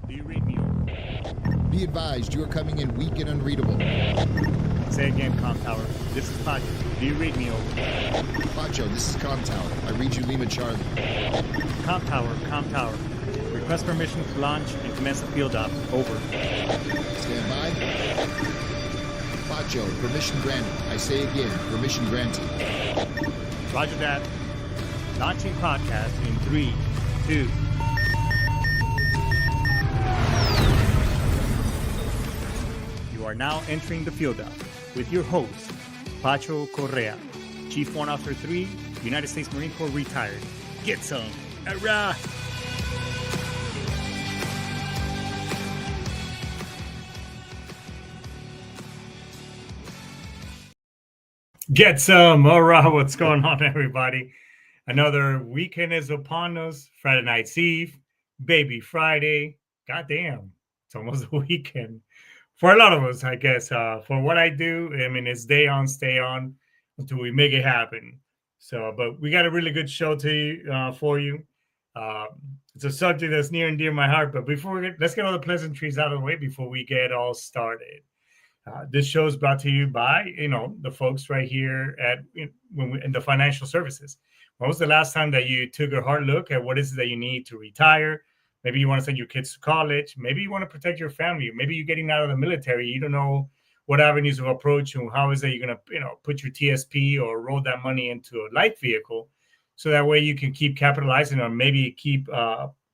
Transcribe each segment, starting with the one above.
do you read me over? Be advised, you are coming in weak and unreadable. Say again, Com Tower. This is Pacho. Do you read me over? Pacho, this is Com Tower. I read you Lima Charlie. Com Tower. Request permission to launch and commence the field op. Over. Stand by. Pacho, permission granted. I say again, permission granted. Roger that. Launching podcast in 3, 2. You are now entering the field op with your host, Pacho Correa, Chief Warrant Officer 3, United States Marine Corps retired. Get some. Oorah! Get some. Oorah, what's going on, everybody? Another weekend is upon us. Friday night's Eve, baby Friday. Goddamn, it's almost a weekend. For a lot of us, I guess. For what I do, I mean, it's day on, stay on until we make it happen. So, but we got a really good show for you. It's a subject that's near and dear to my heart. But let's get all the pleasantries out of the way before we get all started. This show is brought to you by, the folks right here in the financial services. When was the last time that you took a hard look at what is it that you need to retire? Maybe you want to send your kids to college. Maybe you want to protect your family. Maybe you're getting out of the military. You don't know what avenues of approach and how is it you're going to, put your TSP or roll that money into a light vehicle so that way you can keep capitalizing or maybe keep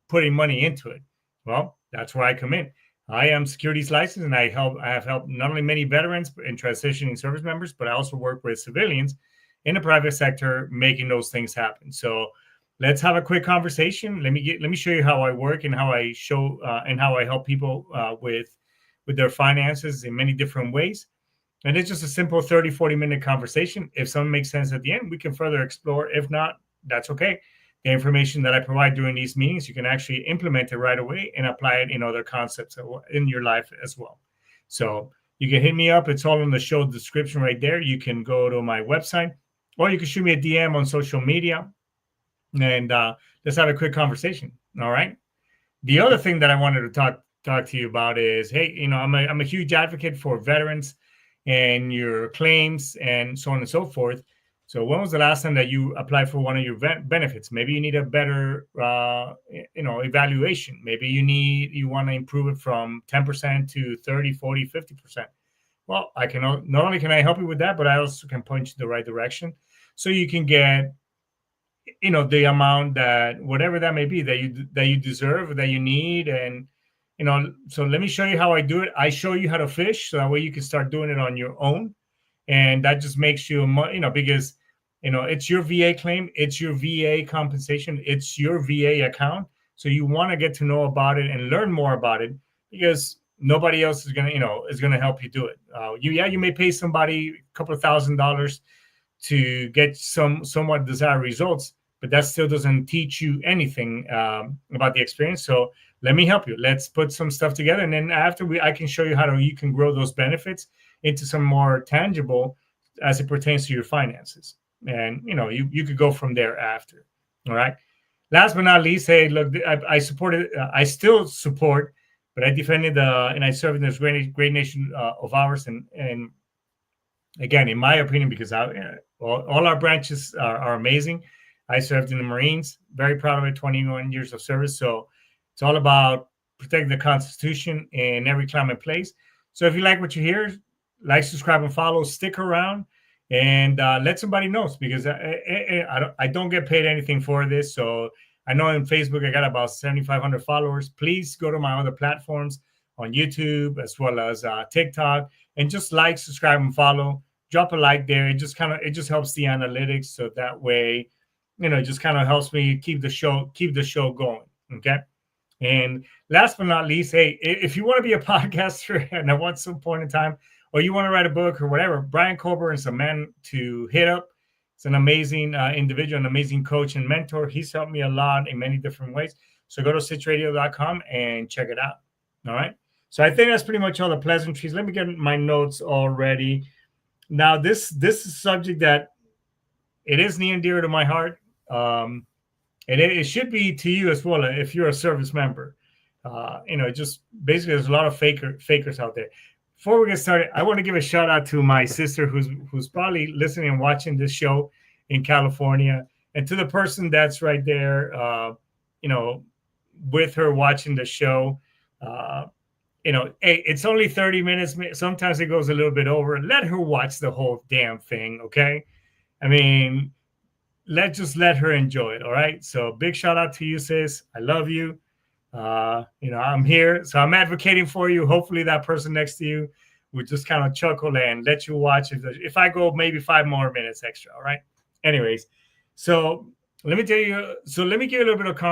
putting money into it. Well, that's where I come in. I am securities licensed, and I have helped not only many veterans and transitioning service members, but I also work with civilians in the private sector making those things happen. So let's have a quick conversation. Let me show you how I work and how I show and how I help people with their finances in many different ways. And it's just a simple 30, 40-minute conversation. If something makes sense at the end, we can further explore. If not, that's okay. The information that I provide during these meetings, you can actually implement it right away and apply it in other concepts in your life as well. So you can hit me up. It's all in the show description right there. You can go to my website or you can shoot me a DM on social media and let's have a quick conversation. All right. The other thing that I wanted to talk to you about is, hey, I'm a huge advocate for veterans and your claims and so on and so forth. So when was the last time that you applied for one of your benefits? Maybe you need a better, evaluation. Maybe you want to improve it from 10% to 30, 40, 50%. Well, not only can I help you with that, but I also can point you the right direction so you can get, the amount that whatever that may be that you deserve, that you need. And, so let me show you how I do it. I show you how to fish so that way you can start doing it on your own. And that just makes you, because, it's your VA claim, it's your VA compensation, it's your VA account. So you want to get to know about it and learn more about it because nobody else is going to help you do it. You may pay somebody a couple of $1,000s to get somewhat desired results, but that still doesn't teach you anything about the experience. So let me help you. Let's put some stuff together. And then I can show you how you can grow those benefits into some more tangible as it pertains to your finances. And, you could go from there after. All right. Last but not least, hey, look, I supported, I still support, but I defended and I served in this great nation of ours. And again, in my opinion, because all our branches are amazing. I served in the Marines, very proud of it, 21 years of service. So it's all about protecting the Constitution in every climate place. So if you like what you hear, like, subscribe, and follow. Stick around and let somebody know because I don't get paid anything for this. So I know on Facebook I got about 7,500 followers. Please go to my other platforms on YouTube as well as TikTok and just like, subscribe, and follow. Drop a like there. It just helps the analytics. So that way, it just kind of helps me keep the show going. Okay. And last but not least, hey, if you want to be a podcaster and at some point in time, or you want to write a book or whatever, Brian Colburn is a man to hit up. He's an amazing individual, an amazing coach and mentor. He's helped me a lot in many different ways. So go to sitchradio.com and check it out. All right. So I think that's pretty much all the pleasantries. Let me get my notes all ready. Now, this is a subject that it is near and dear to my heart. And it should be to you as well if you're a service member. Just basically there's a lot of fakers out there. Before we get started, I want to give a shout out to my sister who's probably listening and watching this show in California, and to the person that's right there, with her watching the show. Hey, it's only 30 minutes. Sometimes it goes a little bit over. Let her watch the whole damn thing, okay? I mean, let her enjoy it, all right? So big shout out to you, sis. I love you. I'm here, so I'm advocating for you. Hopefully that person next to you would just kind of chuckle and let you watch if I go maybe 5 more minutes extra, all right? Anyways, so let me tell you. So let me give you a little bit of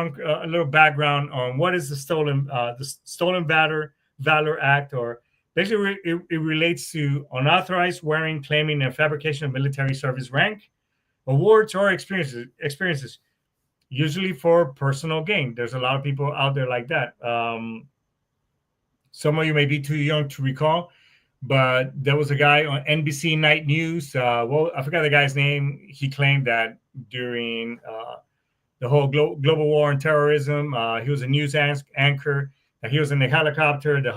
a little background on what is the Stolen Valor Act, or basically it relates to unauthorized wearing, claiming, and fabrication of military service rank, awards, or experiences, usually for personal gain. There's a lot of people out there like that. Some of you may be too young to recall, but there was a guy on NBC Night News. I forgot the guy's name. He claimed that during the whole global war on terrorism, he was a news anchor. He was in the helicopter. The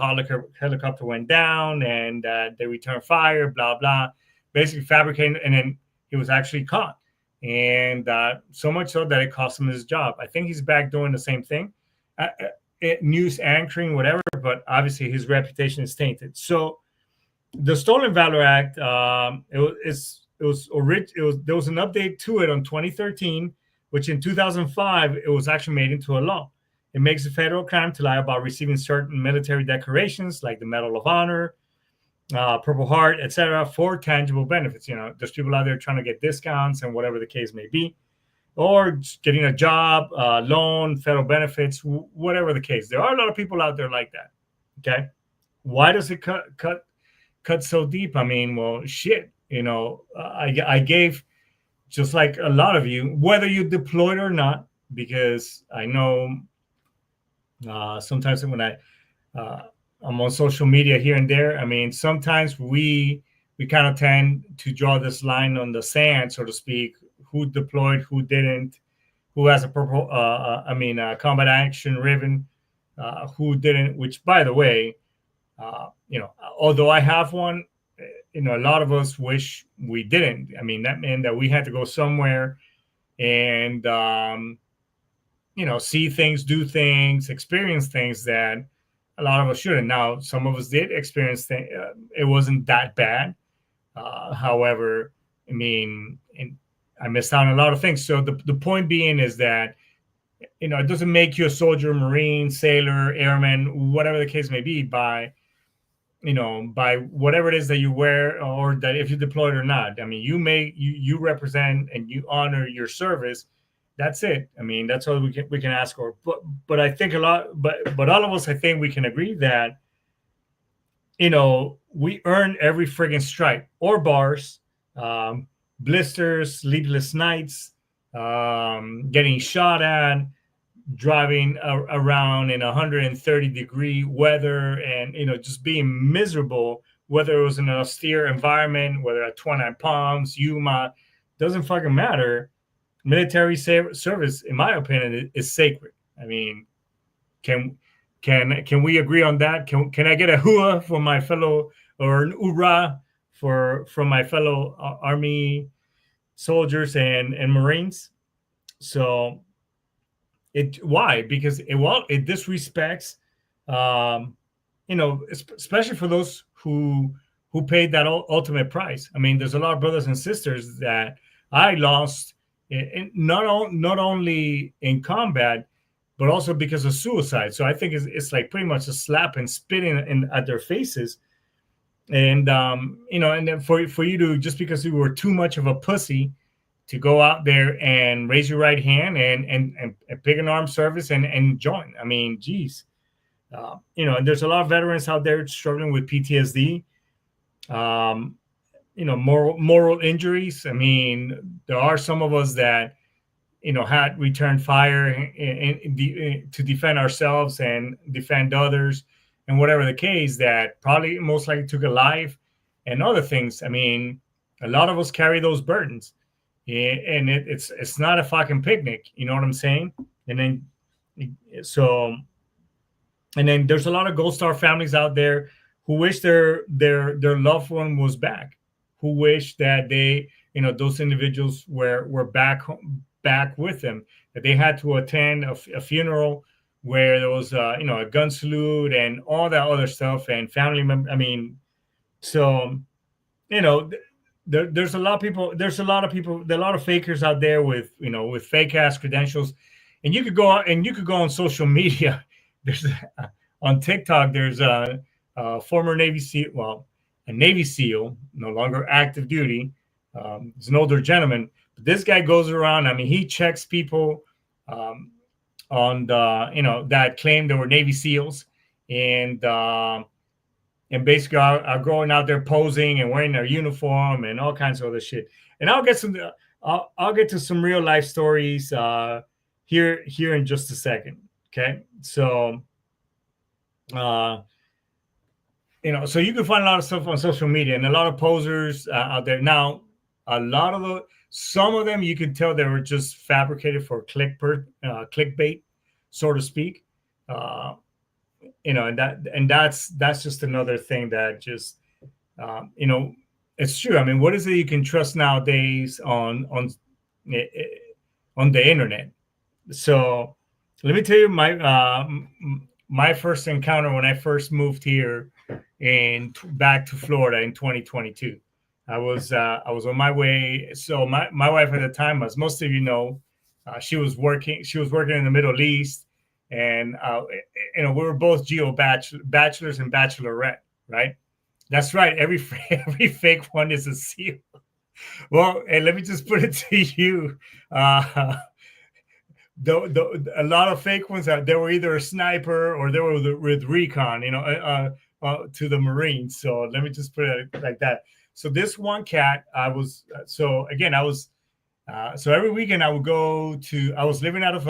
helicopter went down, and they returned fire. Blah blah. Basically fabricating, and then he was actually caught. And so much so that it cost him his job. I think he's back doing the same thing, news anchoring, whatever. But obviously, his reputation is tainted. So, the Stolen Valor Act, there was an update to it on 2013, which in 2005 it was actually made into a law. It makes a federal crime to lie about receiving certain military decorations like the Medal of Honor, Purple Heart, etc., for tangible benefits. There's people out there trying to get discounts and whatever the case may be, or getting a job, loan, federal benefits, whatever the case. There are a lot of people out there like that. Okay, why does it cut so deep? I mean, well, shit. I gave, just like a lot of you, whether you deployed or not, because I know sometimes when I'm on social media here and there. I mean, sometimes we kind of tend to draw this line on the sand, so to speak. Who deployed, who didn't, who has a purple, combat action ribbon, who didn't. Which, by the way, although I have one, a lot of us wish we didn't. I mean, that meant that we had to go somewhere and see things, do things, experience things that a lot of us shouldn't. Now, some of us did experience things. It wasn't that bad. However, I mean, I missed out on a lot of things. So the point being is that, it doesn't make you a soldier, Marine, sailor, airman, whatever the case may be, by whatever it is that you wear, or that if you deployed or not. I mean, you represent and you honor your service. That's it. I mean, that's all we can ask for. But I think all of us, I think we can agree that, we earn every friggin' stripe or bars, blisters, sleepless nights, getting shot at, driving around in 130-degree weather, and just being miserable, whether it was in an austere environment, whether at 29 Palms, Yuma, doesn't fucking matter. Military service, in my opinion, is sacred. I mean, can we agree on that? Can I get a hua for my fellow, or an Oorah from my fellow Army soldiers and Marines? So why? Because it disrespects, especially for those who paid that ultimate price. I mean, there's a lot of brothers and sisters that I lost, not only in combat, but also because of suicide. So I think it's like pretty much a slap and spitting at their faces. And and then for you to, just because you were too much of a pussy to go out there and raise your right hand and pick an armed service and join. I mean, geez, and there's a lot of veterans out there struggling with PTSD. Moral injuries. I mean, there are some of us that, had returned fire to defend ourselves and defend others, and whatever the case, that probably most likely took a life and other things. I mean, a lot of us carry those burdens, and it's not a fucking picnic. You know what I'm saying? And then, so And then there's a lot of Gold Star families out there who wish their loved one was back, who wish that they, those individuals were back with them, that they had to attend a funeral where there was a gun salute and all that other stuff and family member. I mean, so you know there's a lot of people, there are a lot of fakers out there with with fake ass credentials, and you could go out and you could go on social media. There's on TikTok, there's a former Navy SEAL, well, a Navy SEAL, no longer active duty. He's an older gentleman, but this guy goes around. I mean, he checks people um, on the that claim they were Navy SEALs, and basically are going out there posing and wearing their uniform and all kinds of other shit. And I'll get to some real life stories here in just a second. Okay, so uh, so you can find a lot of stuff on social media and a lot of posers out there. Now, a lot of some of them you can tell they were just fabricated for clickbait, so to speak. Uh, and that's just another thing that just it's true. I mean, what is it you can trust nowadays on the internet? So let me tell you my first encounter when I first moved here back to Florida in 2022. I was on my way. So my wife at the time, as most of you know, she was working in the Middle East, and we were both bachelors and bachelorette, right? That's right. Every fake one is a seal. Well, hey, let me just put it to you. A lot of fake ones, they were either a sniper or they were with recon, to the Marines. So let me just put it like that. So this one cat, I was so every weekend I was living out of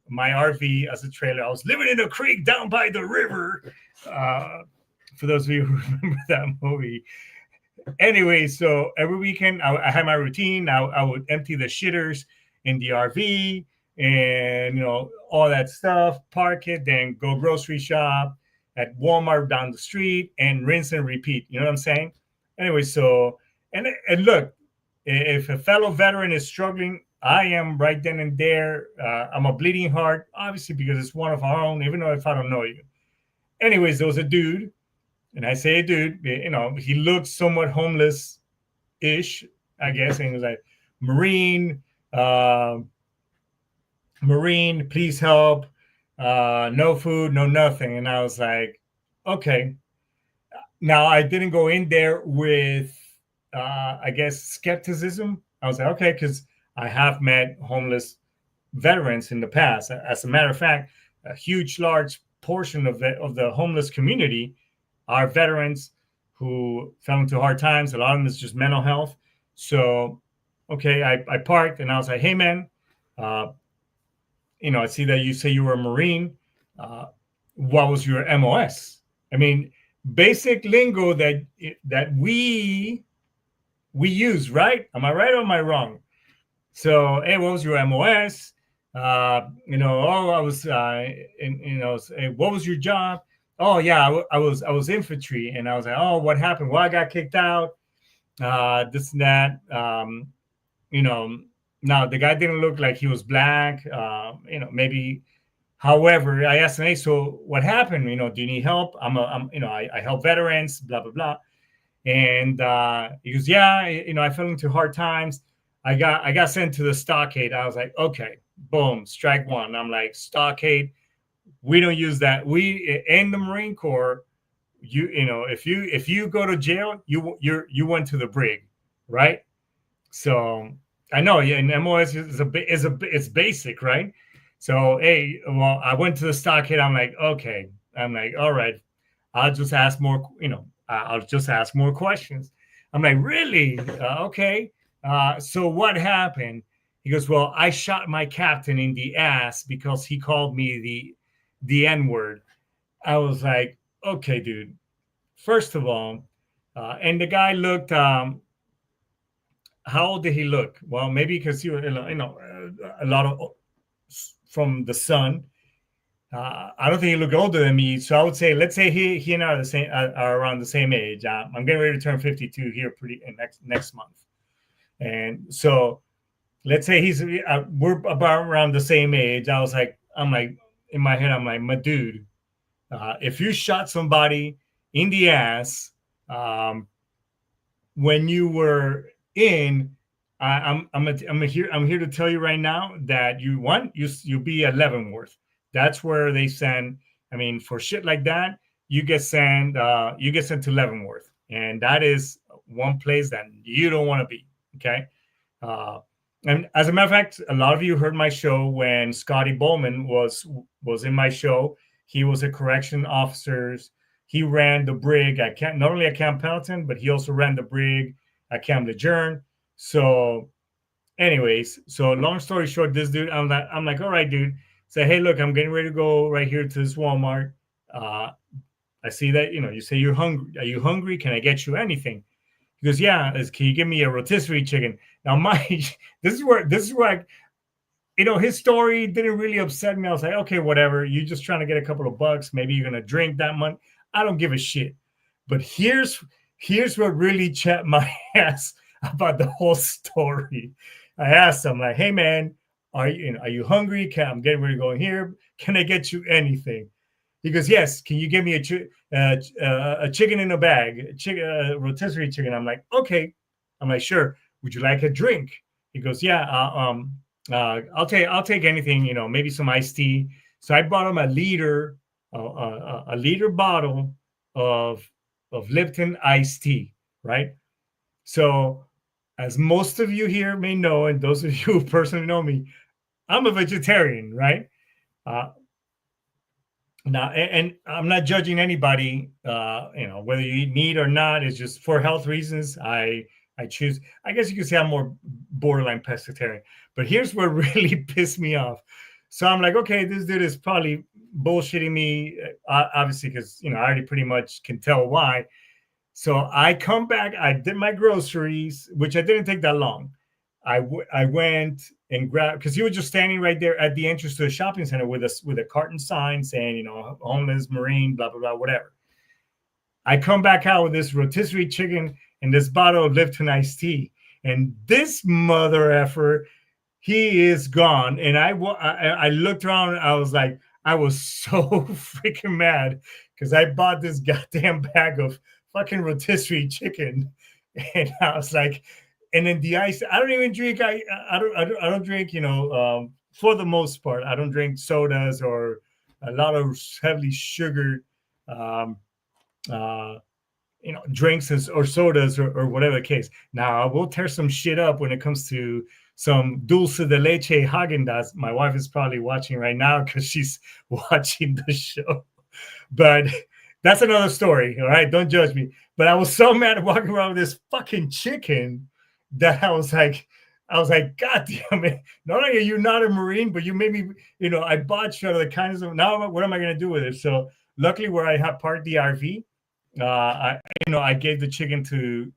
my RV as a trailer. I was living in a creek down by the river. For those of you who remember that movie. Anyway, so every weekend I had my routine. I would empty the shitters in the RV and all that stuff, park it, then go grocery shop at Walmart down the street and rinse and repeat. You know what I'm saying? Anyway, so and look, if a fellow veteran is struggling, I am right then and there. I'm a bleeding heart, obviously, because it's one of our own, even though if I don't know you. Anyways, there was a dude, and I say a dude, he looked somewhat homeless-ish, I guess, and he was like, Marine, please help. No food, no nothing. And I was like, okay. Now, I didn't go in there with, I guess, skepticism. I was like, okay, because I have met homeless veterans in the past. As a matter of fact, a large portion of the homeless community are veterans who fell into hard times. A lot of them is just mental health. So, okay, I parked and I was like, hey, man, I see that you say you were a Marine. What was your MOS? I mean, basic lingo that we use, right? Am I right or am I wrong? So, hey, what was your MOS? I was, hey, what was your job? Oh yeah, I was infantry, and I was like, oh, what happened? Well, I got kicked out. This and that. Now the guy didn't look like he was black. Maybe. However, I asked him, hey, so what happened? Do you need help? I help veterans, blah blah blah. And he goes, yeah, I fell into hard times. I got sent to the stockade. I was like, okay, boom, strike one. I'm like, stockade. We don't use that. We in the Marine Corps, if you go to jail, you went to the brig, right? So I know, yeah, and MOS it's basic, right? So hey, well, I went to the stockade. I'm like, okay. I'm like, all right, I'll just ask more. I'll just ask more questions. I'm like, really? Okay. So what happened? He goes, well, I shot my captain in the ass because he called me the N-word. I was like, okay, dude. First of all, and the guy looked. How old did he look? Well, maybe because he was, a lot of from the sun. I don't think he looked older than me. So I would say, let's say he and I are the same, are around the same age. I'm getting ready to turn 52 here pretty next month, and so let's say we're about around the same age. I'm like in my head, I'm like, my dude, if you shot somebody in the ass when you were in, I'm here to tell you right now that you'll be at Leavenworth. That's where they send. I mean, for shit like that, you get sent to Leavenworth, and that is one place that you don't want to be. Okay. Uh, and as a matter of fact, a lot of you heard my show when Scotty Bowman was in my show. He was a correction officer. He ran the brig at Camp, not only at Camp Pendleton, but he also ran the brig at Camp Lejeune. So, anyways, so long story short, this dude, I'm like, all right, dude. Say, hey, look, I'm getting ready to go right here to this Walmart. Uh, I see that you say you're hungry. Are you hungry? Can I get you anything? He goes, yeah. Can you give me a rotisserie chicken? Now, this is where his story didn't really upset me. I was like, okay, whatever. You're just trying to get a couple of bucks. Maybe you're gonna drink that month. I don't give a shit. But here's what really chapped my ass about the whole story. I asked him, like, hey man, are you hungry? I'm getting ready to go in here. Can I get you anything? He goes, yes. Can you give me a chicken in a bag, rotisserie chicken? I'm like, okay. I'm like, sure. Would you like a drink? He goes, yeah. I'll take anything. Maybe some iced tea. So I bought him a liter bottle of Lipton iced tea, right? So, as most of you here may know, and those of you who personally know me, I'm a vegetarian, right? Uh, Now, and I'm not judging anybody, whether you eat meat or not. It's just for health reasons. I choose. I guess you could say I'm more borderline pescatarian. But here's what really pissed me off. So I'm like, okay, this dude is probably bullshitting me, obviously, because I already pretty much can tell why. So I come back. I did my groceries, which I didn't take that long. I went and grabbed, because he was just standing right there at the entrance to the shopping center with a carton sign saying, homeless Marine, blah blah blah, whatever. I come back out with this rotisserie chicken and this bottle of Lipton iced tea, and this mother effer, he is gone. And I looked around and I was like, I was so freaking mad because I bought this goddamn bag of fucking rotisserie chicken, and I was like, and then the ice. I don't even drink. I don't drink. For the most part, I don't drink sodas or a lot of heavily sugared, um, uh, drinks or sodas or whatever the case. Now I will tear some shit up when it comes to some dulce de leche Häagen-Dazs. My wife is probably watching right now because she's watching the show, but that's another story. All right, don't judge me. But I was so mad walking around with this fucking chicken that I was like, God damn it! Not only are you not a Marine, but you made me. I bought you out of the kindness of. Now, what am I going to do with it? So, luckily, where I have parked the RV, I gave the chicken to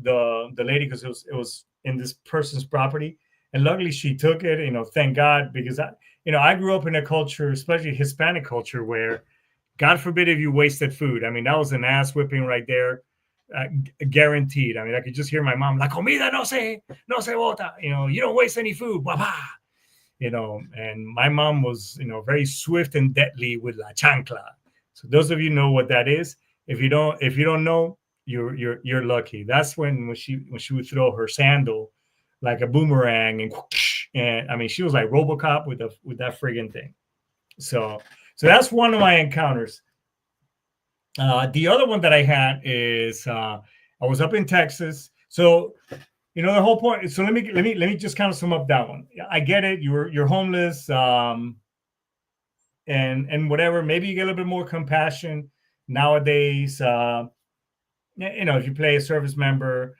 the lady because it was in this person's property, and luckily she took it. Thank God, because I grew up in a culture, especially Hispanic culture, where God forbid if you wasted food. I mean, that was an ass whipping right there, guaranteed. I mean, I could just hear my mom, la comida no se bota. You don't waste any food, blah. And my mom was, very swift and deadly with la chancla. So those of you know what that is. If you don't know, you're lucky. That's when she would throw her sandal like a boomerang, and I mean, she was like RoboCop with that friggin' thing. So that's one of my encounters. The other one that I had is I was up in Texas. So the whole point. So let me just kind of sum up that one. I get it. You're homeless, and whatever. Maybe you get a little bit more compassion nowadays. If you play a service member,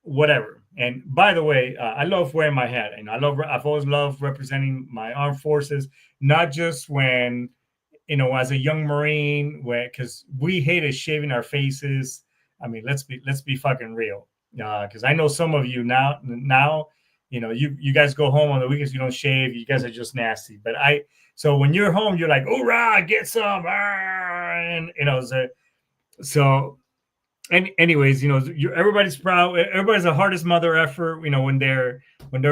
whatever. And by the way, I love wearing my hat. I've always loved representing my armed forces, not just when, as a young Marine, because we hated shaving our faces. I mean, let's be fucking real. Because I know some of you now, you guys go home on the weekends, you don't shave, you guys are just nasty. But So when you're home, you're like, "Oorah, get some!" And so. And anyways, everybody's proud. Everybody's the hardest mother effort. When they're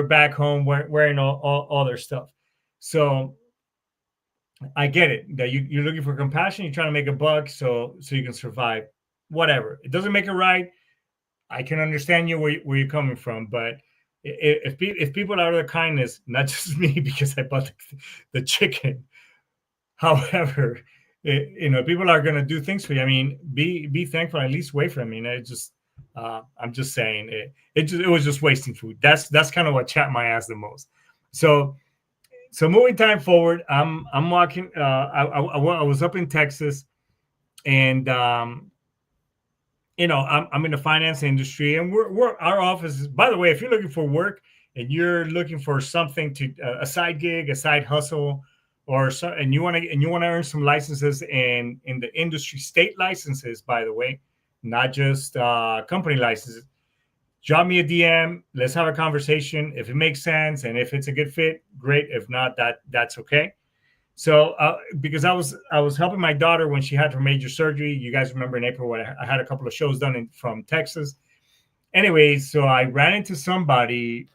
back home wearing all their stuff. So I get it that you're looking for compassion. You're trying to make a buck so you can survive. Whatever. It doesn't make it right. I can understand where you're coming from, but if people are out of kindness, not just me because I bought the chicken. However, people are going to do things for you. I mean, be thankful. At least wait for them. I mean, I'm just saying it was just wasting food. That's kind of what chapped my ass the most. So moving time forward, I'm walking. I was up in Texas, and I'm in the finance industry, and we're our office is. By the way, if you're looking for work and you're looking for something to a side gig, a side hustle, and you want to earn some licenses in the industry, state licenses, by the way, not just company licenses. Drop me a DM. Let's have a conversation. If it makes sense and if it's a good fit, great. If not, that's okay. So, because I was helping my daughter when she had her major surgery. You guys remember in April when I had a couple of shows done from Texas. Anyways, so I ran into somebody,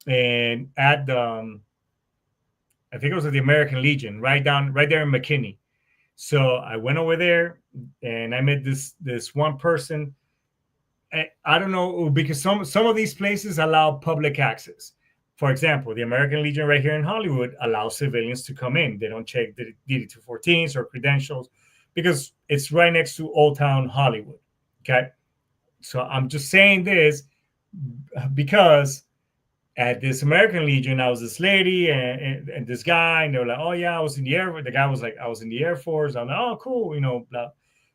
and at I think it was at the American Legion, right there in McKinney. So I went over there and I met this one person. I don't know, because some of these places allow public access. For example, the American Legion right here in Hollywood allows civilians to come in. They don't check the DD-214s or credentials because it's right next to Old Town Hollywood. Okay. So I'm just saying this because at this American Legion, I was this lady and this guy, and they were like, "Oh yeah, I was in the Air Force." The guy was like, "I was in the Air Force." I'm like, "Oh, cool," blah.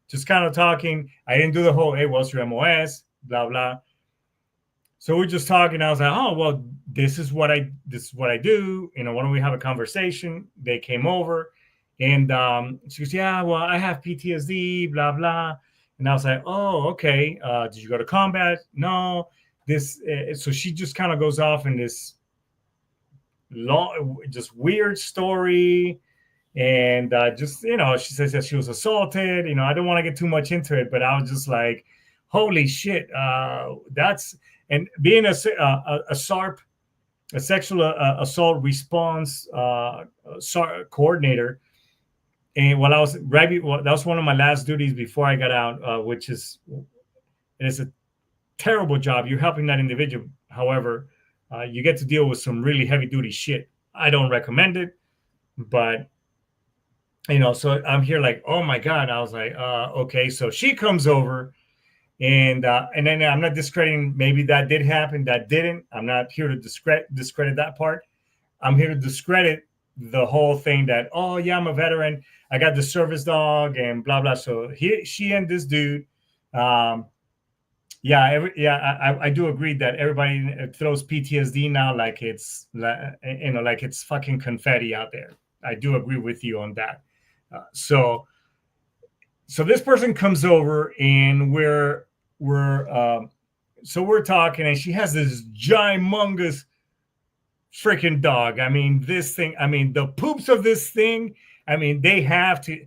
Just kind of talking. I didn't do the whole, "Hey, what's your MOS?" Blah blah. So we're just talking. I was like, "Oh well, this is what I do. Why don't we have a conversation?" They came over, and she goes, "Yeah, well, I have PTSD, blah blah." And I was like, "Oh, okay. Did you go to combat?" No. So she just kind of goes off in this long, just weird story, and she says that she was assaulted. I don't want to get too much into it, but I was just like, "Holy shit!" That's and being a SARP, a sexual assault response coordinator. And while I was that was one of my last duties before I got out, which is it's a terrible job. You're helping that individual. However, you get to deal with some really heavy duty shit. I don't recommend it, but so I'm here like, oh my God. I was like, okay. So she comes over, and then I'm not discrediting. Maybe that did happen. That didn't. I'm not here to discredit that part. I'm here to discredit the whole thing that, oh yeah, I'm a veteran. I got the service dog and blah blah. So she and this dude. I do agree that everybody throws PTSD now like it's fucking confetti out there. I do agree with you on that. So this person comes over and we're talking, and she has this ginormous freaking dog. I mean, the poops of this thing. I mean, they have to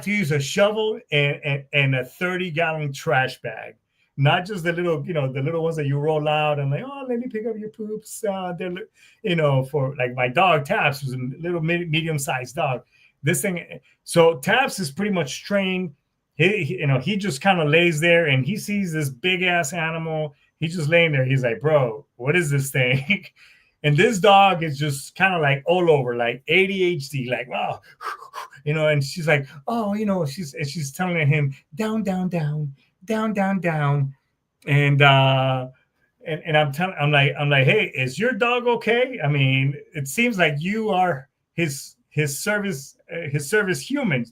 use a shovel and a 30-gallon trash bag. Not just the little ones that you roll out and like, oh, let me pick up your poops. For like my dog Taps was a little medium-sized dog. This thing, so Taps is pretty much trained. He just kind of lays there and he sees this big ass animal. He's just laying there. He's like, bro, what is this thing? And this dog is just kind of like all over, like ADHD, like, wow, and she's like, oh, she's telling him down, down, down, down, down, down. And I'm like, hey, is your dog okay? I mean, it seems like you are his service human.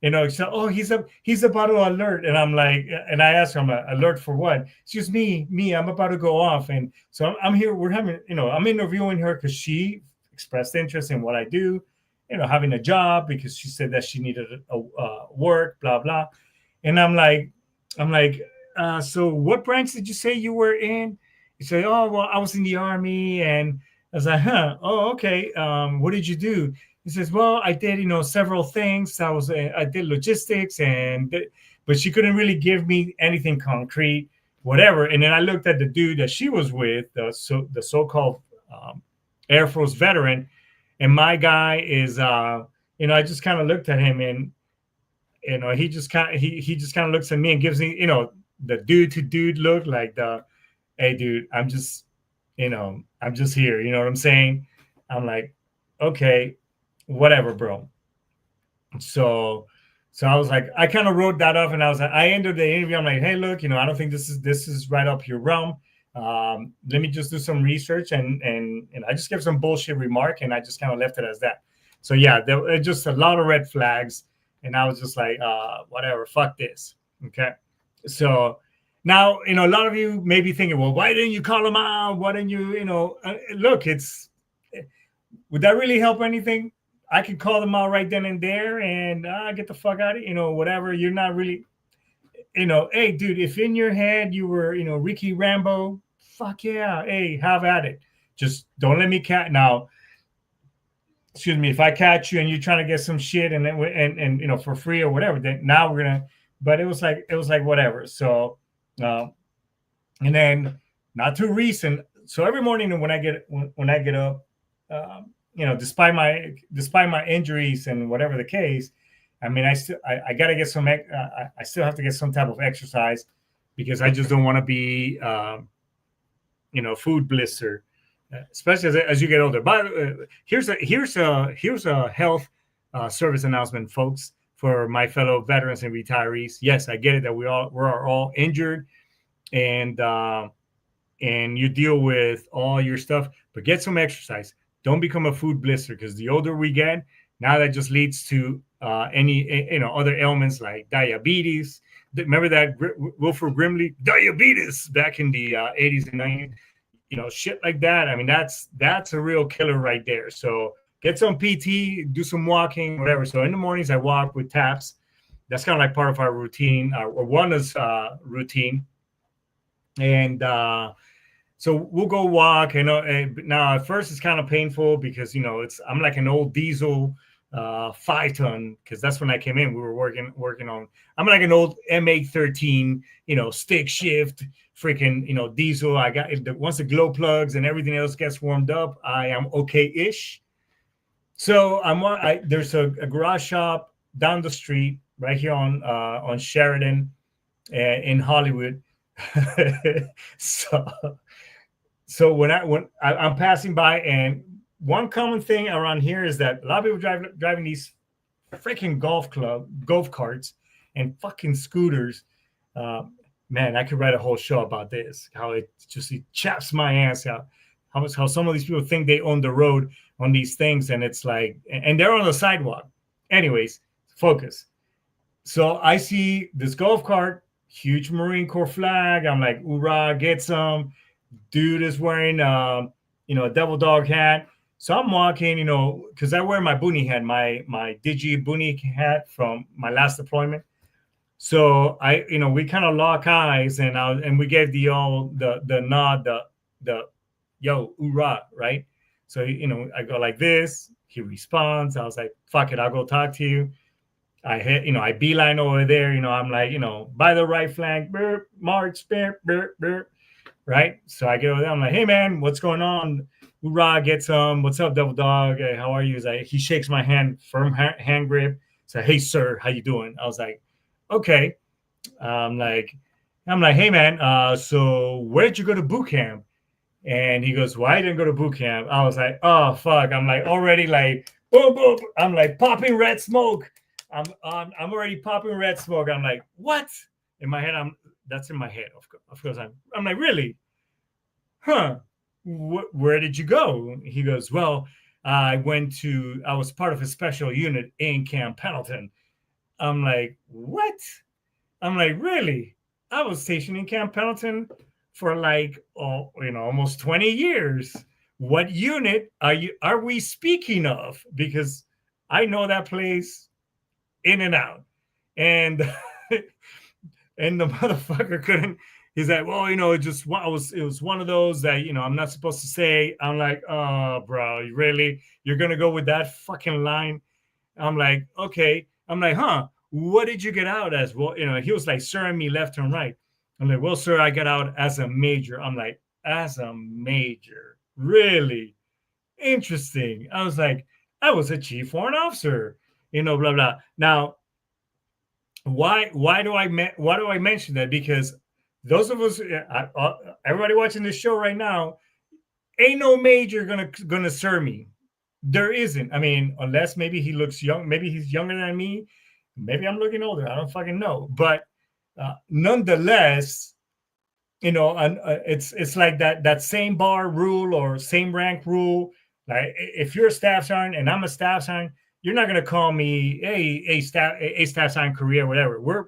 So, oh, he's about to alert. And I'm like, and I asked him, alert for what? She's me, I'm about to go off. And so I'm here, we're having, I'm interviewing her because she expressed interest in what I do, having a job because she said that she needed a work, blah, blah. And I'm like, so what branch did you say you were in? You say, oh, well, I was in the Army, and I was like, huh, oh, okay. What did you do? He says, well, I did, several things. I did logistics but she couldn't really give me anything concrete, whatever. And then I looked at the dude that she was with, the so-called um, Air Force veteran, and my guy is, I just kind of looked at him, and he just kind of looks at me and gives me, the dude to dude look, like hey, dude, I'm just here. You know what I'm saying? I'm like, okay, whatever, bro. So, so I was like, I kind of wrote that off, and I was like, I ended the interview. I'm like, hey, look, I don't think this is right up your realm. Let me just do some research, and I just gave some bullshit remark, and I just kind of left it as that. So yeah, there were just a lot of red flags, and I was just like, whatever, fuck this. Okay, so now, a lot of you may be thinking, well, why didn't you call them out? Why didn't you, look, would that really help anything? I could call them out right then and there and get the fuck out of it, whatever. You're not really, hey, dude, if in your head you were, Ricky Rambo, fuck yeah. Hey, have at it. Just don't let me now, excuse me, if I catch you and you're trying to get some shit and for free or whatever, then now we're gonna. But it was like whatever. So, and then not too recent. So every morning when I get up, despite my injuries and whatever the case, I mean, I gotta get some. I still have to get some type of exercise because I just don't want to be, food blister, especially as you get older. But here's a health service announcement, folks, for my fellow veterans and retirees. Yes, I get it that we're all injured, and you deal with all your stuff, but get some exercise. Don't become a food blister, because the older we get, now that just leads to any other ailments like diabetes. Remember that Wilford Brimley diabetes back in the 80s and 90s, shit like that. I mean, that's a real killer right there. So get some PT, do some walking, whatever. So in the mornings I walk with taps. That's kind of like part of our routine, or Wanda's routine. And so we'll go walk. Now at first it's kind of painful because I'm like an old diesel 5-ton, because that's when I came in. We were working on. I'm like an old M813, stick shift, freaking diesel. I got once the glow plugs and everything else gets warmed up, I am okay-ish. So there's a garage shop down the street right here on Sheridan in Hollywood. So when I'm passing by, and one common thing around here is that a lot of people driving these freaking golf carts and fucking scooters. Man, I could write a whole show about this. How it chaps my ass. How some of these people think they own the road on these things, and it's like, and they're on the sidewalk. Anyways, focus. So I see this golf cart, huge Marine Corps flag. I'm like, Oorah, get some. Dude is wearing, a devil dog hat. So I'm walking, because I wear my boonie hat, my Digi boonie hat from my last deployment. So we kind of lock eyes, and we gave the nod, the yo, Oorah, right? So I go like this. He responds. I was like, fuck it, I'll go talk to you. I hit, I beeline over there. I'm like, by the right flank, burp, march, burp, burp, burp. Right. So I get over there. I'm like, hey, man, what's going on? Oorah, get some. What's up, Devil Dog? Hey, how are you? He's like, he shakes my hand, firm hand grip. So, hey, sir, how you doing? I was like, okay. I'm like, hey, man, so where'd you go to boot camp? And he goes, well, I didn't go to boot camp. I was like, oh, fuck. I'm like, already like, boom, boom. I'm like popping red smoke. I'm already popping red smoke. I'm like, what? In my head, that's in my head. Of course, I'm like, really? Huh? Where did you go? He goes, well, I was part of a special unit in Camp Pendleton. I'm like, what? I'm like, really? I was stationed in Camp Pendleton for like, almost 20 years. What unit are we speaking of? Because I know that place in and out. And and the motherfucker He's like, well, it was one of those that, I'm not supposed to say. I'm like, oh, bro, you really, you're going to go with that fucking line? I'm like, okay. I'm like, huh, what did you get out as? Well, he was like serving me left and right. I'm like, well, sir, I got out as a major. I'm like, as a major? Really? Interesting. I was like, I was a chief warrant officer, blah, blah. Now, why do I mention that? Because those of us, everybody watching this show right now, ain't no major gonna serve me. There isn't. I mean, unless maybe he looks young, maybe he's younger than me, maybe I'm looking older. I don't fucking know. But nonetheless, it's like that same bar rule or same rank rule. Like if you're a staff sergeant and I'm a staff sergeant, you're not gonna call me a staff sergeant Korea, whatever. We're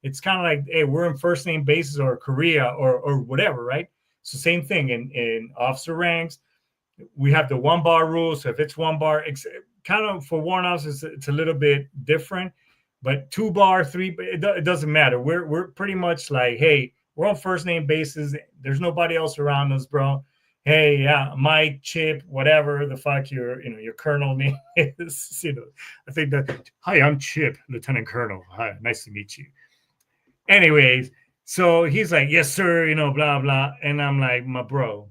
it's kind of like, hey, we're in first name basis or Korea or whatever, right? So same thing in officer ranks. We have the one bar rule. So if it's one bar, it's kind of for warrant officers, it's a little bit different. But 2 bar, 3, it doesn't matter. We're pretty much like, hey, we're on first name basis. There's nobody else around us, bro. Hey, yeah, Mike, Chip, whatever the fuck your colonel name is. I think that, hi, I'm Chip, Lieutenant Colonel. Hi, nice to meet you. Anyways, so he's like, yes, sir, blah, blah. And I'm like, my bro.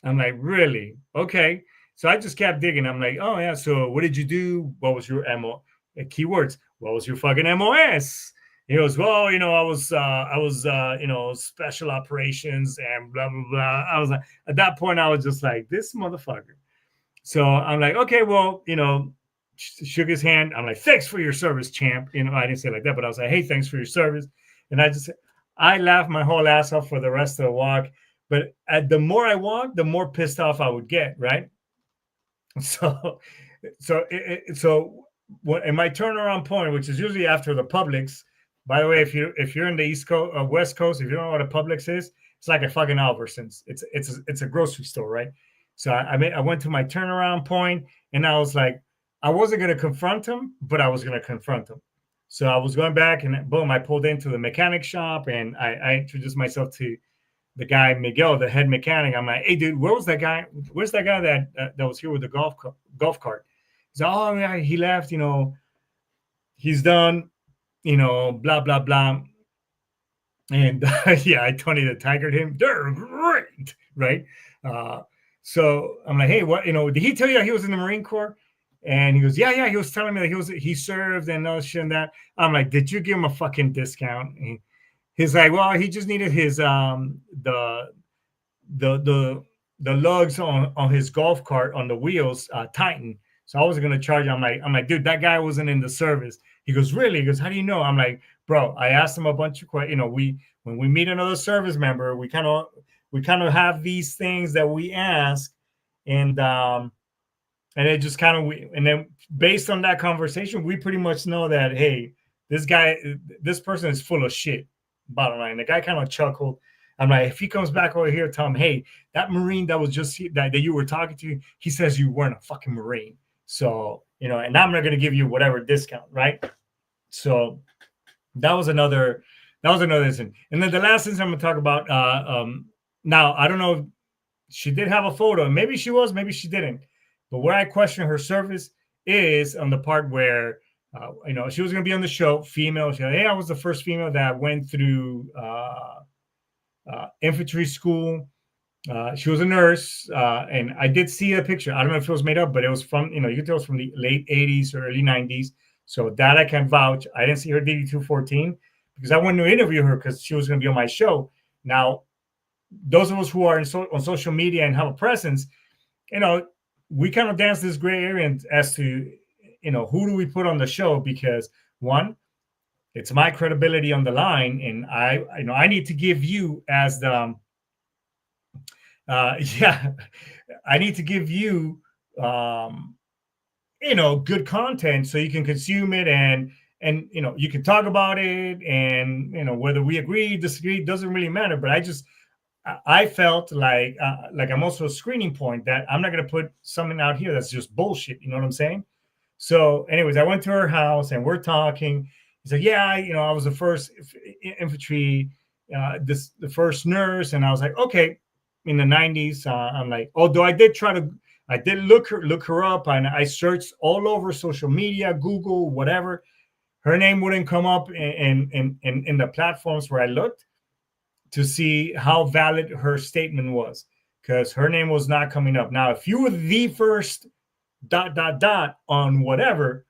I'm like, really? Okay. So I just kept digging. I'm like, oh, yeah. So what did you do? What was your MO? Keywords. What was your fucking MOS? He goes, well, I was special operations and blah, blah, blah. I was like, at that point, I was just like, this motherfucker. So I'm like, okay, well, shook his hand. I'm like, thanks for your service, champ. I didn't say it like that, but I was like, hey, thanks for your service. And I laughed my whole ass off for the rest of the walk. But the more I walked, the more pissed off I would get, right? So in my turnaround point, which is usually after the Publix. By the way, if you're in the East Coast or West Coast, if you don't know what a Publix is, it's like a fucking Albertsons. It's a grocery store, right? So I went to my turnaround point, and I was like, I wasn't gonna confront him, but I was gonna confront him. So I was going back, and boom, I pulled into the mechanic shop, and I introduced myself to the guy Miguel, the head mechanic. I'm like, hey, dude, where's that guy that was here with the golf cart? He's like, oh yeah, he left. He's done. Blah blah blah. And yeah, I Tony the Tigered him. They're great, right? So I'm like, hey, what? Did he tell you that he was in the Marine Corps? And he goes, yeah. He was telling me that he served and all shit and that. I'm like, did you give him a fucking discount? And he's like, well, he just needed his the lugs on his golf cart on the wheels tightened. So I wasn't gonna charge him. I'm like, dude, that guy wasn't in the service. He goes, really? He goes, how do you know? I'm like, bro, I asked him a bunch of questions. When we meet another service member, we kind of have these things that we ask, and it just kind of and then based on that conversation, we pretty much know that, hey, this person is full of shit. Bottom line, the guy kind of chuckled. I'm like, if he comes back over here, tell him, hey, that Marine that was just that you were talking to, he says you weren't a fucking Marine. So, and I'm not going to give you whatever discount, right? So that was another incident. And then the last incident I'm going to talk about, now, I don't know if she did have a photo. Maybe she was, maybe she didn't. But where I question her service is on the part where, she was going to be on the show, female. She said, hey, I was the first female that went through infantry school. She was a nurse, and I did see a picture. I don't know if it was made up, but it was from, you can tell it was from the late 80s or early 90s. So that I can vouch. I didn't see her DD-214 because I wanted to interview her because she was going to be on my show. Now, those of us who are on social media and have a presence, we kind of dance this gray area as to, who do we put on the show? Because one, it's my credibility on the line, and I need to give you as the I need to give you good content so you can consume it and you can talk about it, and whether we agree, disagree, doesn't really matter. But I felt like I'm also a screening point that I'm not going to put something out here that's just bullshit. You know what I'm saying? So anyways, I went to her house and we're talking. He's like, yeah, I was the first infantry the first nurse, and I was like, okay, in the 90s. I'm like, although I did look her up, and I searched all over social media, Google, whatever. Her name wouldn't come up in the platforms where I looked to see how valid her statement was, because her name was not coming up. Now, if you were the first ... on whatever,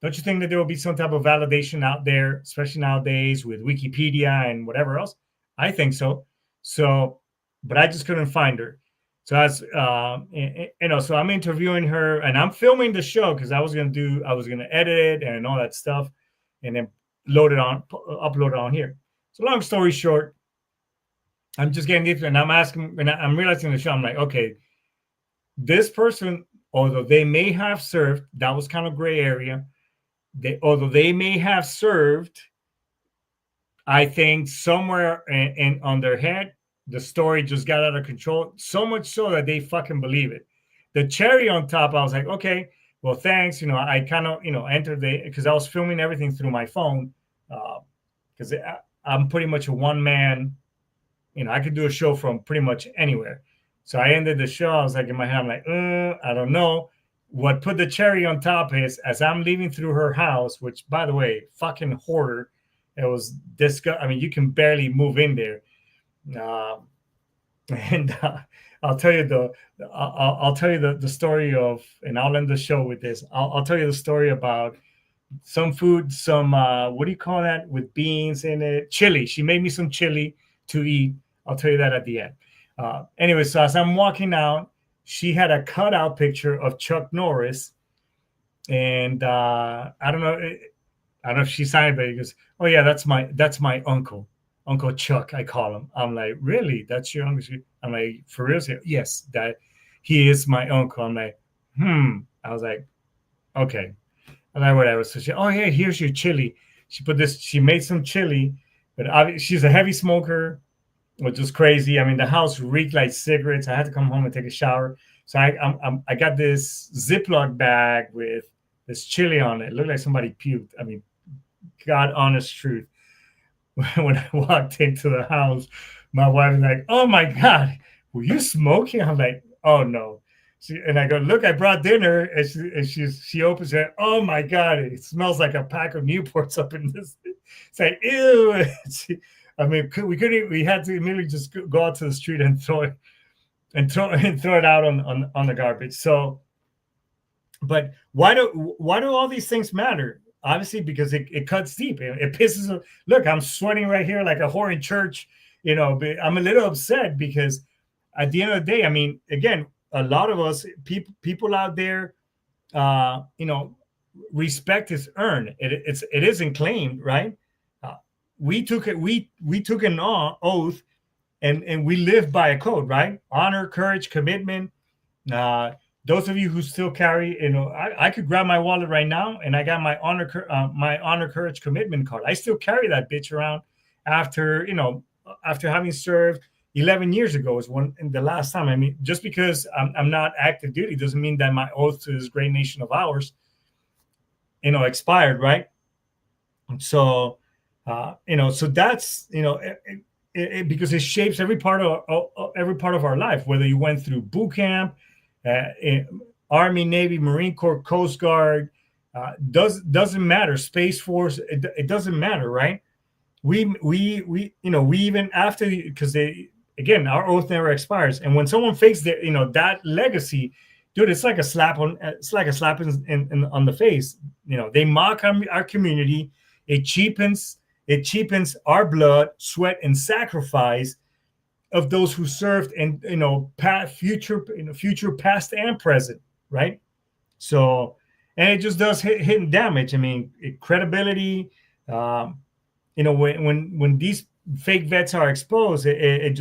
don't you think that there will be some type of validation out there, especially nowadays with Wikipedia and whatever else? I think so. So, but I just couldn't find her. So so I'm interviewing her and I'm filming the show because I was gonna edit it and all that stuff, and then upload it on here. So long story short, I'm just getting deeper, and I'm realizing the show. I'm like, okay, this person, although they may have served, that was kind of gray area. Although they may have served, I think somewhere on their head, the story just got out of control. So much so that they fucking believe it. The cherry on top, I was like, okay, well, thanks. I kind of, entered because I was filming everything through my phone, because I'm pretty much a one man. I could do a show from pretty much anywhere. So I ended the show. I was like, in my head, I'm like, I don't know. What put the cherry on top is, as I'm leaving through her house, which, by the way, fucking hoarder. It was disgusting. I mean, you can barely move in there. And I'll tell you the story of, and I'll end the show with this. I'll tell you the story about some food, some what do you call that, with beans in it? Chili. She made me some chili to eat. I'll tell you that at the end. Anyway, so as I'm walking out, she had a cutout picture of Chuck Norris, and I don't know if she signed it, but he goes, "Oh yeah, that's my uncle, Uncle Chuck, I call him." I'm like, "Really? That's your uncle?" I'm like, "For real?" Yes, that he is my uncle. I'm like, I was like, okay. And then whatever. So she, "Oh yeah, here's your chili." She made some chili, but she's a heavy smoker, which is crazy. I mean, the house reeked like cigarettes. I had to come home and take a shower. So I got this Ziploc bag with this chili on it. It looked like somebody puked. I mean, God honest truth. When I walked into the house, my wife was like, "Oh my God, were you smoking?" I'm like, "Oh no." And I go, "Look, I brought dinner." And she opens it. "Oh my God, it smells like a pack of Newports up in this." It's like, ew. I mean, we had to immediately just go out to the street and throw it out on the garbage. So, but why do all these things matter? Obviously, because it cuts deep. It pisses. Look, I'm sweating right here like a whore in church. But I'm a little upset because at the end of the day, I mean, again, a lot of us people out there, respect is earned. It isn't claimed, right? We took it. We took an oath, and we live by a code, right? Honor, courage, commitment. Those of you who still carry, I could grab my wallet right now, and I got my honor, courage, commitment card. I still carry that bitch around after having served 11 years ago is the last time. I mean, just because I'm not active duty doesn't mean that my oath to this great nation of ours, expired, right? So, so that's, because it shapes every part of our life, whether you went through boot camp, Army, Navy, Marine Corps, Coast Guard, doesn't matter. Space Force, it doesn't matter, right? We even after, because again, our oath never expires, and when someone fakes that legacy, dude, it's like a slap on the face. They mock our community. It cheapens our blood, sweat, and sacrifice of those who served, and future, past and present, right? So, and it just does hidden damage. I mean, credibility. When these fake vets are exposed, it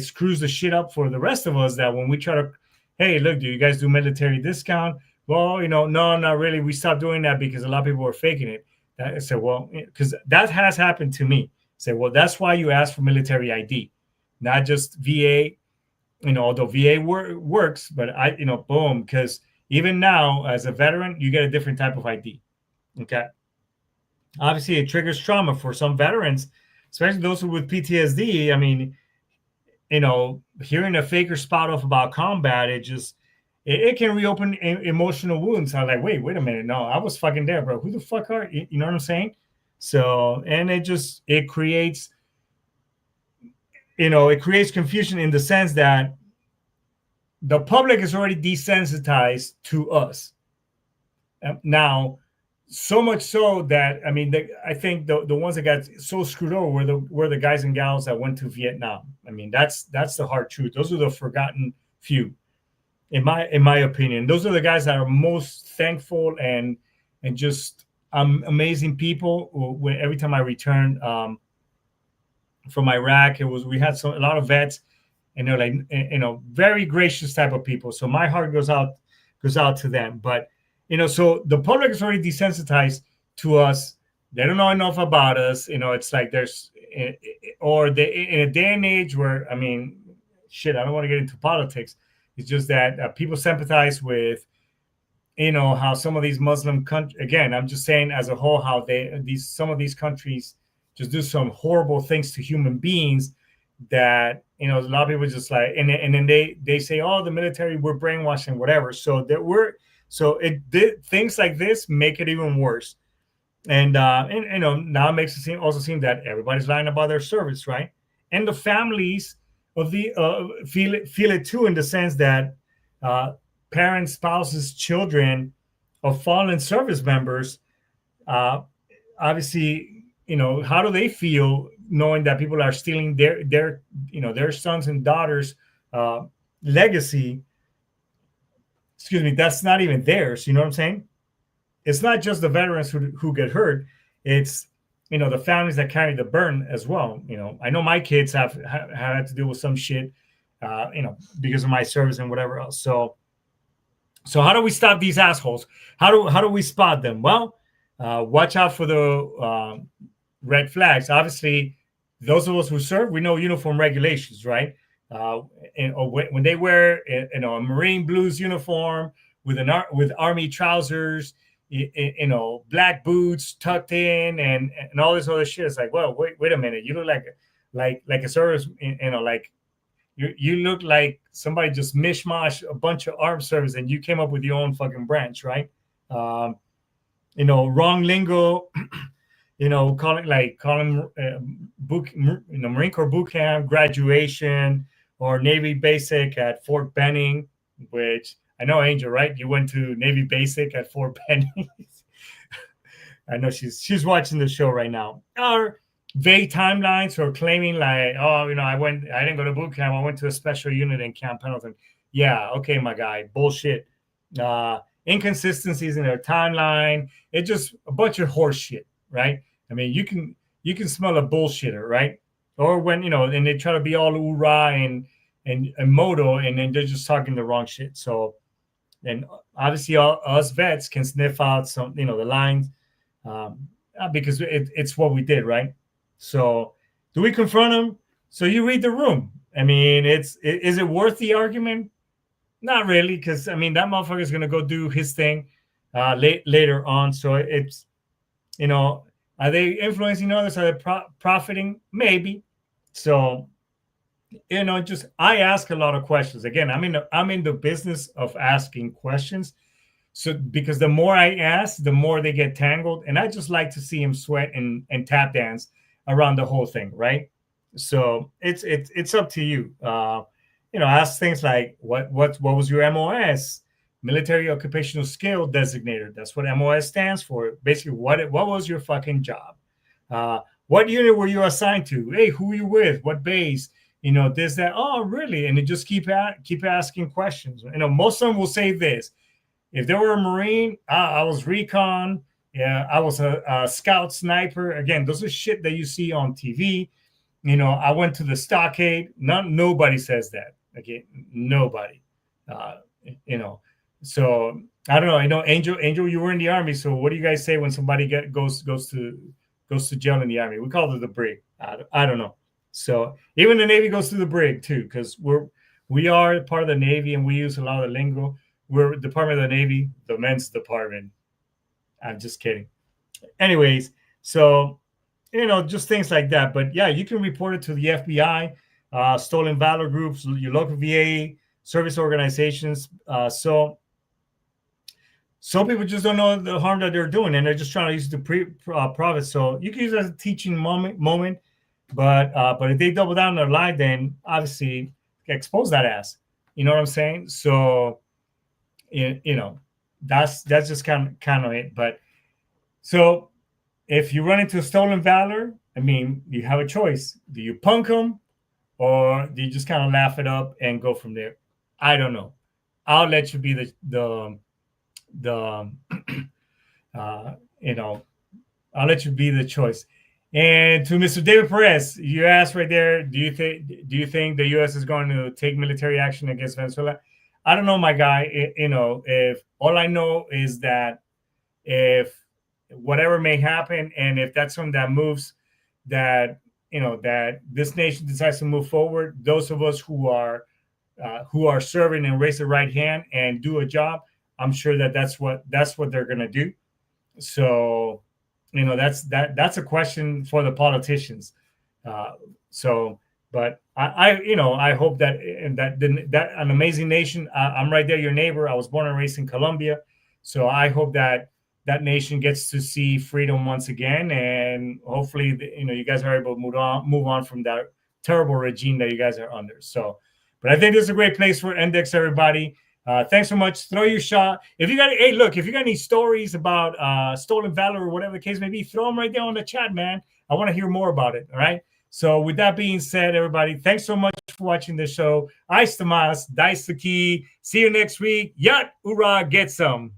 screws the shit up for the rest of us. That when we try to, hey, look, do you guys do military discount? Well, no, not really. We stopped doing that because a lot of people were faking it. I said, well, because that has happened to me. Say, well, that's why you ask for military ID, not just VA. Although VA works, but boom, because even now as a veteran, you get a different type of ID. Okay. Obviously, it triggers trauma for some veterans, especially those who with PTSD. I mean, hearing a faker spout off about combat, it can reopen emotional wounds. I'm like, wait a minute, no, I was fucking there, bro. Who the fuck are you? You know what I'm saying? So, and it creates, it creates confusion in the sense that the public is already desensitized to us now, so much so that I mean, I think the ones that got so screwed over were the guys and gals that went to Vietnam. I mean, that's the hard truth. Those are the forgotten few, in my opinion. Those are the guys that are most thankful and just amazing people. When every time I return from Iraq, we had a lot of vets, and they're like, very gracious type of people. So my heart goes out to them. But so the public is already desensitized to us. They don't know enough about us. It's like or in a day and age where, I mean, shit, I don't want to get into politics. It's just that people sympathize with, how some of these Muslim countries, again, I'm just saying as a whole, how some of these countries just do some horrible things to human beings that, a lot of people just like, and then they say, oh, the military, we're brainwashing, whatever. So it did things like this make it even worse. And now it makes it seem that everybody's lying about their service, right? And the families of the feel it too, in the sense that uh, parents, spouses, children of fallen service members, uh, obviously, how do they feel knowing that people are stealing their sons and daughters' uh, legacy? Excuse me, that's not even theirs. You know what I'm saying? It's not just the veterans who get hurt. It's the families that carry the burn as well. I know my kids have had to deal with some shit, because of my service and whatever else. So how do we stop these assholes? How do we spot them? Well, watch out for the red flags. Obviously, those of us who serve, we know uniform regulations, right? When they wear a Marine Blues uniform with Army trousers, black boots tucked in, and all this other shit. It's like, well, wait a minute, you look like a service, like you look like somebody just mishmash a bunch of armed service and you came up with your own fucking branch, right? Wrong lingo. calling Marine Corps boot camp, graduation, or Navy basic at Fort Benning, which I know, Angel, right? You went to Navy basic at Fort Benning. I know she's watching the show right now. Or vague timelines, or claiming like, oh, I didn't go to boot camp. I went to a special unit in Camp Pendleton. Yeah, okay, my guy, bullshit. Inconsistencies in their timeline. It's just a bunch of horse shit, right? I mean, you can smell a bullshitter, right? Or when and they try to be all Oorah and moto, and then they're just talking the wrong shit. So, and obviously, us vets can sniff out some, the lines, because it's what we did, right? So, do we confront them? So you read the room. I mean, is it worth the argument? Not really, because I mean that motherfucker is gonna go do his thing later on. So it's are they influencing others? Are they profiting? Maybe. So just I ask a lot of questions. Again, I'm in the business of asking questions. So because the more I ask, the more they get tangled, and I just like to see him sweat and tap dance around the whole thing, right? So it's up to you. Ask things like what was your MOS, military occupational skill designator? That's what MOS stands for. Basically, what was your fucking job? What unit were you assigned to? Hey, who were you with? What base? This, that. Oh, really? And you just keep asking questions. Most of them will say this. If they were a Marine, I was recon. Yeah, I was a scout sniper. Again, those are shit that you see on TV. I went to the stockade. Nobody says that. Okay, nobody. Uh, so I don't know. I know Angel, you were in the Army. So what do you guys say when somebody goes to jail in the Army? We call it the brig. I don't know. So even the Navy goes through the brig too, because we are part of the Navy and we use a lot of lingo. We're Department of the Navy, the men's department. I'm just kidding. Anyways, So, just things like that. But yeah, you can report it to the FBI, stolen valor groups, your local VA service organizations. So some people just don't know the harm that they're doing, and they're just trying to use the profit. So you can use it as a teaching moment. But if they double down on their lie, then obviously expose that ass. You know what I'm saying? So that's just kind of it. But so if you run into stolen valor, I mean, you have a choice. Do you punk them, or do you just kind of laugh it up and go from there? I don't know. I'll let you be the uh, you know I'll let you be the choice. And to Mr. David Perez, you asked right there, do you think the U.S. is going to take military action against Venezuela? I don't know, my guy. If all I know is that if whatever may happen, and if that's something that moves, that this nation decides to move forward, those of us who are serving and raise the right hand and do a job, I'm sure that's what they're going to do. So that's a question for the politicians. Uh, so, but I hope that that an amazing nation. I'm right there, your neighbor. I was born and raised in Colombia, so I hope that that nation gets to see freedom once again, and hopefully, you guys are able to move on from that terrible regime that you guys are under. So, but I think this is a great place for Index, everybody. Thanks so much. Throw your shot. If you got, hey, look, if you got any stories about stolen valor or whatever the case may be, throw them right there on the chat, man. I want to hear more about it. All right. So with that being said, everybody, thanks so much for watching the show. Ice the mas, dice the key. See you next week. Yat, Oorah, get some.